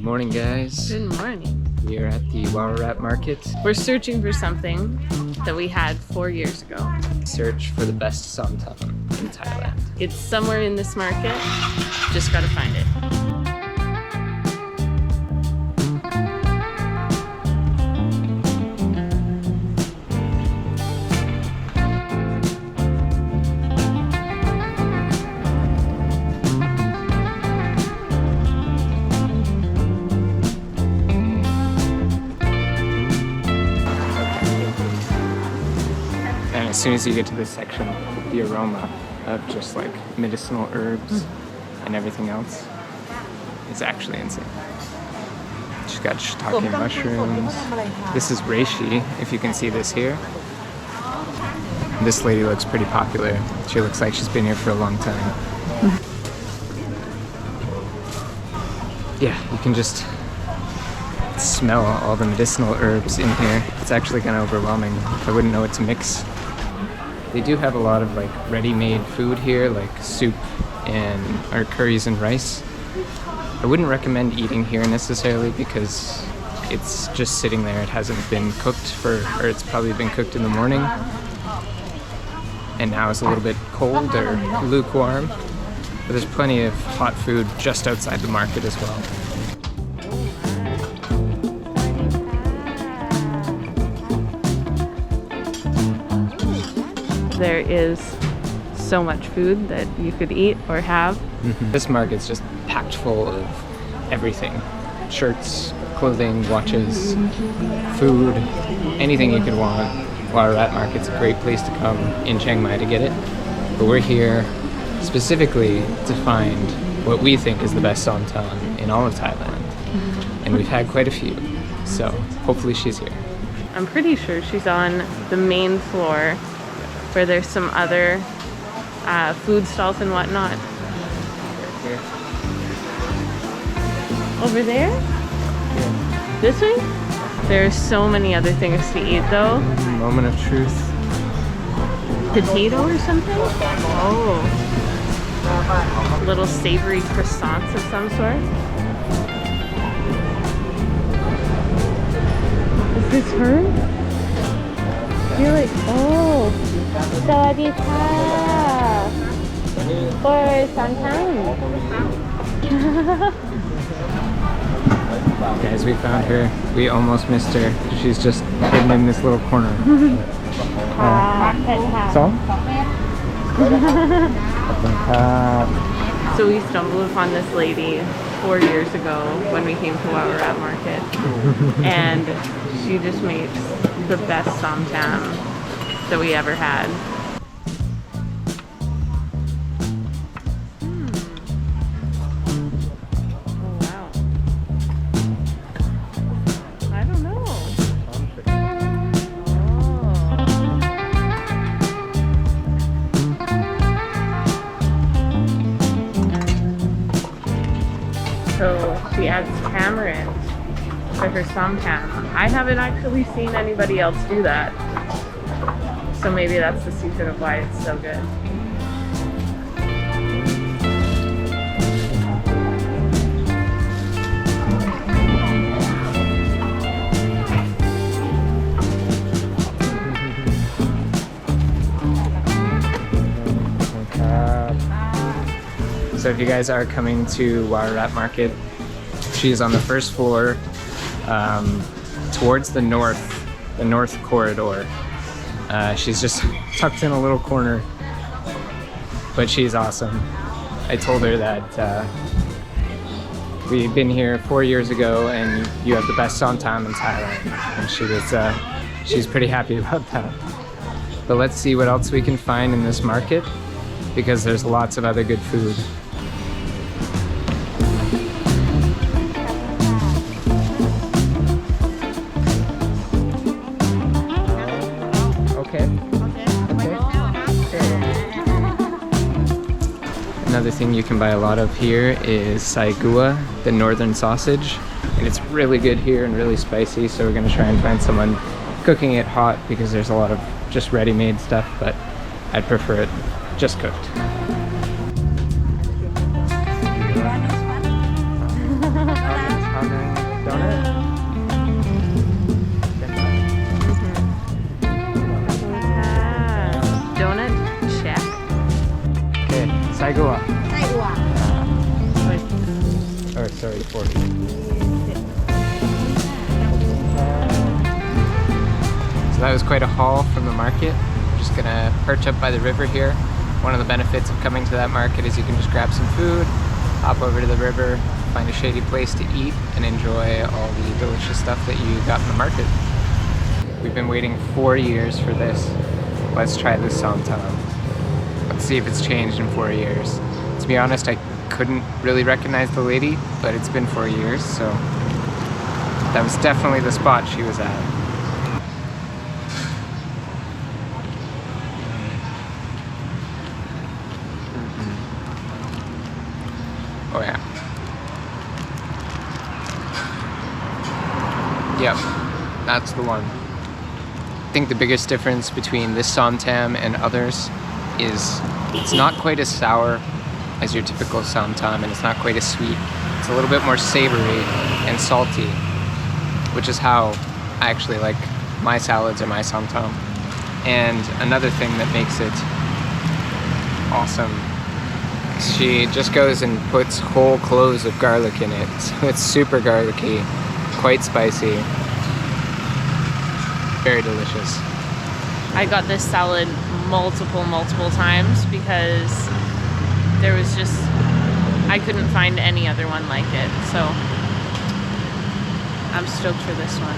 Morning, guys. Good morning. We are at the Warorat Market. We're searching for something that we had 4 years ago. Search for the best Som Tam in Thailand. It's somewhere in this market. Just gotta find it. As soon as you get to this section, the aroma of just like medicinal herbs and everything else is actually insane. She's got shiitake mushrooms. This is reishi, if you can see this here. This lady looks pretty popular. She looks like she's been here for a long time. Yeah, you can just smell all the medicinal herbs in here. It's actually kind of overwhelming. I wouldn't know what to mix. They do have a lot of like ready-made food here, like soup or curries and rice. I wouldn't recommend eating here necessarily because it's just sitting there. It hasn't been cooked or it's probably been cooked in the morning. And now it's a little bit cold or lukewarm. But there's plenty of hot food just outside the market as well. There is so much food that you could eat or have. This market's just packed full of everything. Shirts, clothing, watches, food, anything you could want. Warorat Market's a great place to come in Chiang Mai to get it. But we're here specifically to find what we think is the best Som Tam in all of Thailand. And we've had quite a few, so hopefully she's here. I'm pretty sure she's on the main floor where there's some other food stalls and whatnot. Right here. Over there? Yeah. This way? There's so many other things to eat though. Moment of truth. Potato or something? Oh. Little savory croissants of some sort. Is this her? You're like, oh. สวัสดีค่ะ for Som Tam. Guys, we found her. We almost missed her. She's just hidden in this little corner. Som? So we stumbled upon this lady 4 years ago when we came to Warorat Market. And she just makes the best Som Tam that we ever had. Oh wow. I don't know. So she adds tamarind to her Som Tam. I haven't actually seen anybody else do that. So maybe that's the secret of why it's so good. So if you guys are coming to Warorat Market, she is on the first floor towards the north corridor. She's just tucked in a little corner, but she's awesome. I told her that we've been here 4 years ago and you have the best Som Tam in Thailand, and she's pretty happy about that. But let's see what else we can find in this market because there's lots of other good food. Another thing you can buy a lot of here is saigua, the northern sausage, and it's really good here and really spicy, so we're going to try and find someone cooking it hot because there's a lot of just ready-made stuff, but I'd prefer it just cooked. How nice. Donut? Donut shack. Okay, Saigua. ไส้อั่ว Or sorry, 40. So that was quite a haul from the market. We're just gonna perch up by the river here. One of the benefits of coming to that market is you can just grab some food, hop over to the river, find a shady place to eat, and enjoy all the delicious stuff that you got in the market. We've been waiting 4 years for this. Let's try this Som Tam. Let's see if it's changed in 4 years. To be honest, I couldn't really recognize the lady, but it's been 4 years, so that was definitely the spot she was at. Oh yeah. Yep, that's the one. I think the biggest difference between this Som Tam and others is it's not quite as sour as your typical Som Tam, and it's not quite as sweet. It's a little bit more savory and salty, which is how I actually like my salads or my Som Tam. And another thing that makes it awesome, she just goes and puts whole cloves of garlic in it. So it's super garlicky, quite spicy, very delicious. I got this salad multiple times because there was just, I couldn't find any other one like it. So I'm stoked for this one.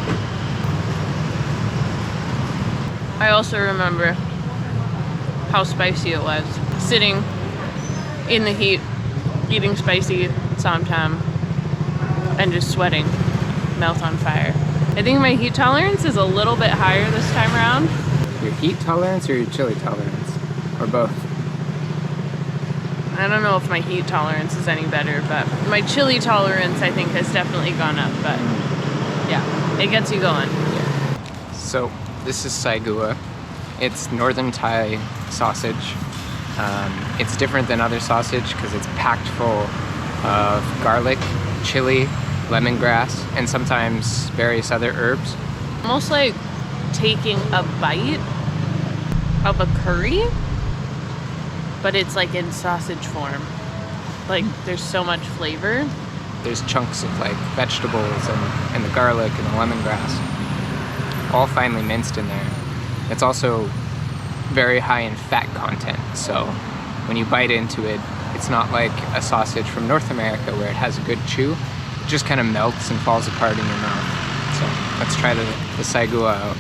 I also remember how spicy it was. Sitting in the heat, eating spicy Som Tam, and just sweating, mouth on fire. I think my heat tolerance is a little bit higher this time around. Your heat tolerance or your chili tolerance? Or both? I don't know if my heat tolerance is any better, but my chili tolerance I think has definitely gone up, but yeah, it gets you going. So this is Saigua. It's northern Thai sausage. It's different than other sausage because it's packed full of garlic, chili, lemongrass, and sometimes various other herbs. Almost like taking a bite of a curry, but it's like in sausage form. Like there's so much flavor. There's chunks of like vegetables and the garlic and the lemongrass, all finely minced in there. It's also very high in fat content, so when you bite into it, it's not like a sausage from North America where it has a good chew. It just kind of melts and falls apart in your mouth. So let's try the Saigua out.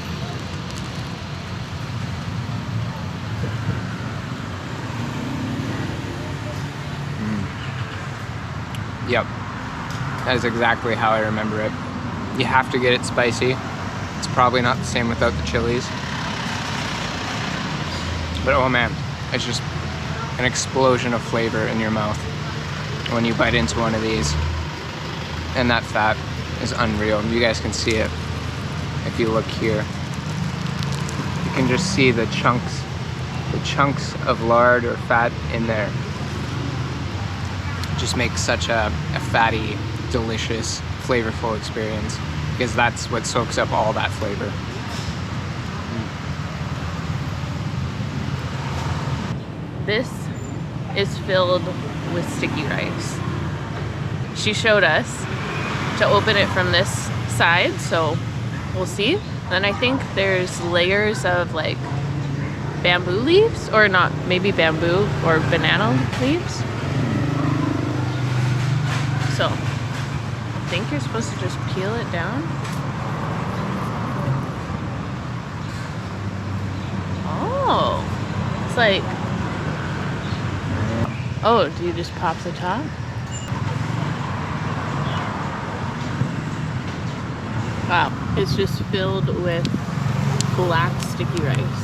Yep, that is exactly how I remember it. You have to get it spicy. It's probably not the same without the chilies. But oh man, it's just an explosion of flavor in your mouth when you bite into one of these. And that fat is unreal. You guys can see it if you look here. You can just see the chunks of lard or fat in there. It just makes such a fatty, delicious, flavorful experience because that's what soaks up all that flavor. This is filled with sticky rice. She showed us to open it from this side, so we'll see. Then I think there's layers of like bamboo leaves, or not, maybe bamboo or banana leaves. So I think you're supposed to just peel it down. Oh, it's like, oh, do you just pop the top? Wow, it's just filled with black sticky rice.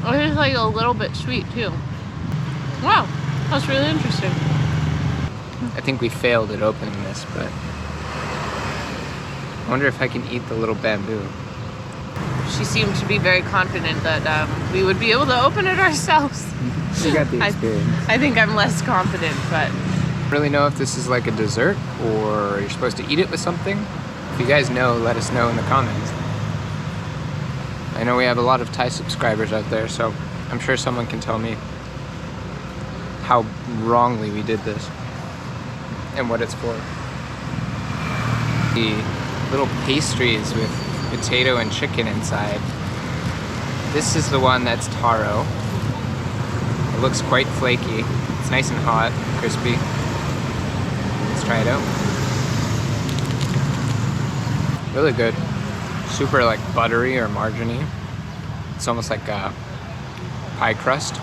Oh, it's like a little bit sweet too. Wow, that's really interesting. I think we failed at opening this, but I wonder if I can eat the little bamboo. She seemed to be very confident that we would be able to open it ourselves. You got the experience. I think I'm less confident, but... I don't really know if this is like a dessert or you're supposed to eat it with something. If you guys know, let us know in the comments. I know we have a lot of Thai subscribers out there, so I'm sure someone can tell me how wrongly we did this and what it's for. The little pastries with potato and chicken inside. This is the one that's taro. It looks quite flaky. It's nice and hot, crispy. Let's try it out. Really good. Super like buttery or margarine-y. It's almost like a pie crust.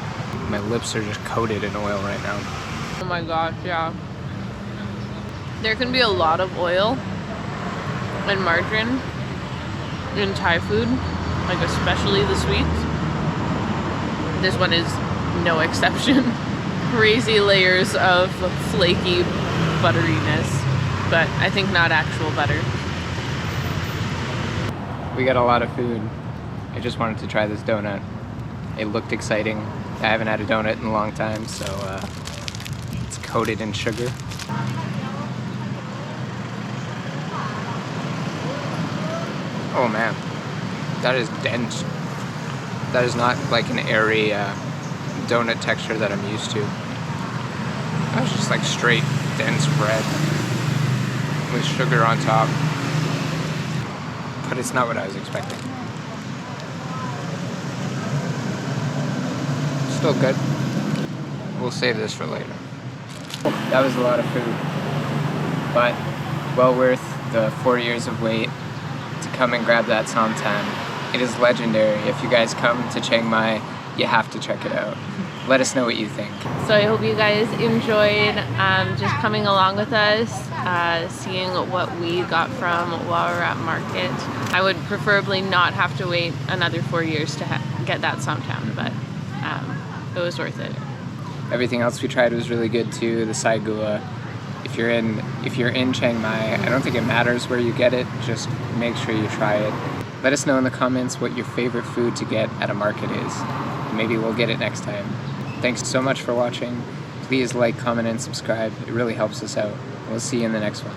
My lips are just coated in oil right now. Oh my gosh, yeah. There can be a lot of oil and margarine in Thai food, like especially the sweets. This one is no exception. Crazy layers of flaky butteriness, but I think not actual butter. We got a lot of food. I just wanted to try this donut. It looked exciting. I haven't had a donut in a long time, so it's coated in sugar. Oh man, that is dense. That is not like an airy donut texture that I'm used to. That was just like straight dense bread with sugar on top. But it's not what I was expecting. Still good. We'll save this for later. That was a lot of food, but well worth the 4 years of wait to come and grab that Som Tam. It is legendary. If you guys come to Chiang Mai, you have to check it out. Let us know what you think. So I hope you guys enjoyed just coming along with us, seeing what we got from Warorat Market. I would preferably not have to wait another 4 years to get that Som Tam, but it was worth it. Everything else we tried was really good too. The sai gua. If you're in Chiang Mai, I don't think it matters where you get it. Just make sure you try it. Let us know in the comments what your favorite food to get at a market is. Maybe we'll get it next time. Thanks so much for watching. Please like, comment, and subscribe. It really helps us out. We'll see you in the next one.